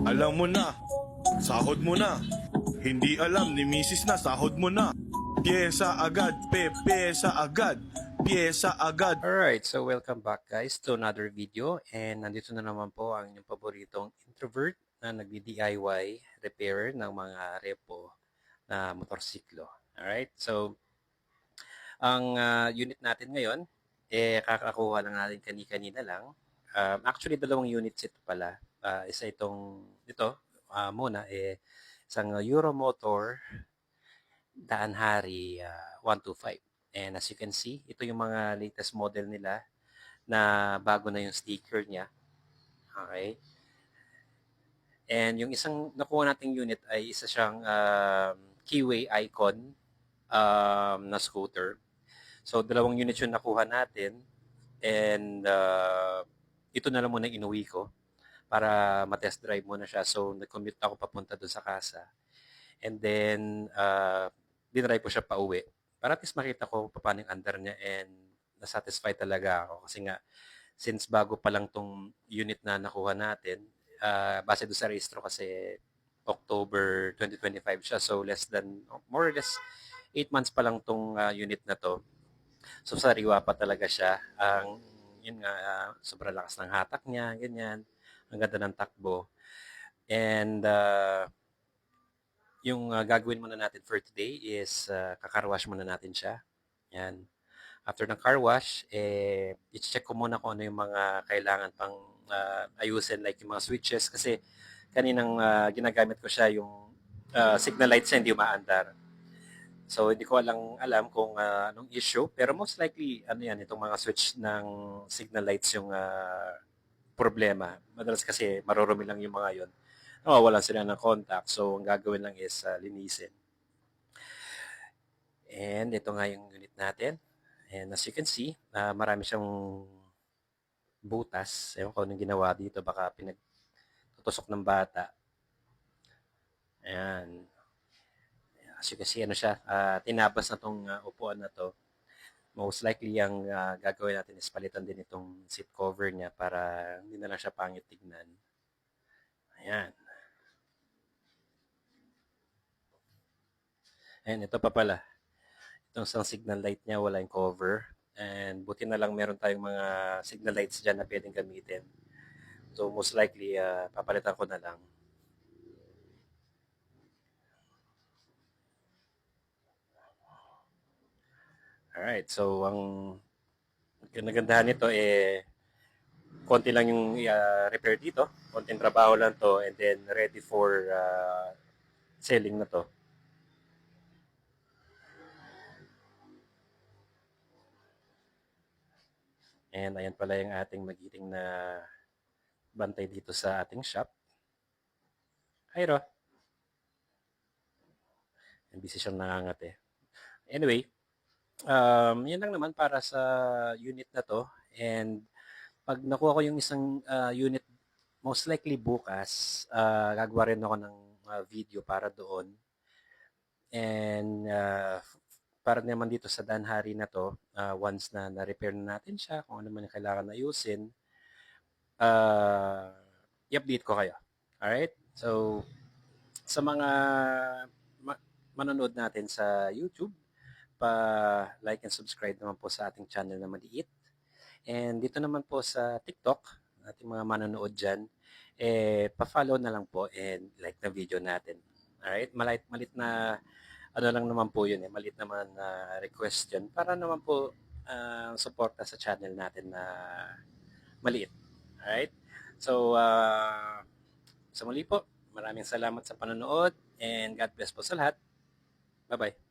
Alam mo na, sahod mo na. Hindi alam ni misis na sahod mo na. Pyesa agad, pyesa agad, pyesa agad. Alright, so welcome back guys to another video, and nandito na naman po ang inyong paboritong introvert na nagdi-DIY repair ng mga repo na motorsiklo. Alright, so ang unit natin ngayon, kakakuha lang natin kani-kanina lang. Actually, dalawang units ito pala. Isa itong, muna, isang Euromotor Daan Hari 125. And as you can see, ito yung mga latest model nila na bago na yung sticker niya. Okay? And yung isang nakuha nating unit ay isa siyang Keyway Icon na scooter. So, dalawang units yung nakuha natin. And ito na lang muna inuwi ko para ma-test drive muna siya. So, nag-commute ako papunta doon sa casa. And then, dinrive ko siya pa uwi. Para at least makita ko paano yung under niya, and nasatisfy talaga ako. Kasi nga, since bago pa lang tong unit na nakuha natin, base doon sa registro kasi October 2025 siya. So, more or less, 8 months pa lang tong unit na to. So, sariwa pa talaga siya. Yun nga, sobrang lakas ng hatak niya, ganyan. Ang ganda ng takbo. And, yung gagawin muna natin for today is kakarwash muna natin siya. Yan. After ng car wash, i-check ko muna kung ano yung mga kailangan pang ayusin, like yung mga switches. Kasi kaninang ginagamit ko siya, yung signal lights niya hindi umaandar. So, hindi ko alam kung anong issue. Pero most likely, itong mga switch ng signal lights yung problema. Madalas kasi marurumi lang yung mga yon. Nawawalan sila ng contact. So, ang gagawin lang is linisin. And ito nga yung unit natin. And as you can see, marami siyang butas. Ewan ko anong ginawa dito. Baka pinagtutusok ng bata. Ayan. As you can see, tinabas na itong upuan na to. Most likely, ang gagawin natin is palitan din itong seat cover niya para hindi na lang siya pangit tignan. Ayan. Ayan, ito pa pala. Itong isang signal light niya, wala yung cover. And buti na lang meron tayong mga signal lights dyan na pwedeng gamitin. So, most likely, papalitan ko na lang. Alright, so ang nagandahan nito konti lang yung repair dito. Konting trabaho lang to, and then ready for selling na to. And ayan pala yung ating magiting na bantay dito sa ating shop. Hi, Ro. Busy siyang nangangate. Anyway, yan lang naman para sa unit na to. And pag nakuha ko yung isang unit, most likely bukas, gagawa rin ako ng video para doon. And para naman dito sa Daan Hari na to, once na na-repair na natin siya, kung ano man yung kailangan na ayusin, i-update ko kayo. Alright? So, sa mga manonood natin sa YouTube, pa-like and subscribe naman po sa ating channel na maliit. And dito naman po sa TikTok, ating mga manonood dyan, pa-follow na lang po and like na video natin. Alright? Malit na, lang naman po yun malit naman na request yun para naman po suporta sa channel natin na maliit. Alright? So, sa muli po, maraming salamat sa panonood and God bless po sa lahat. Bye-bye.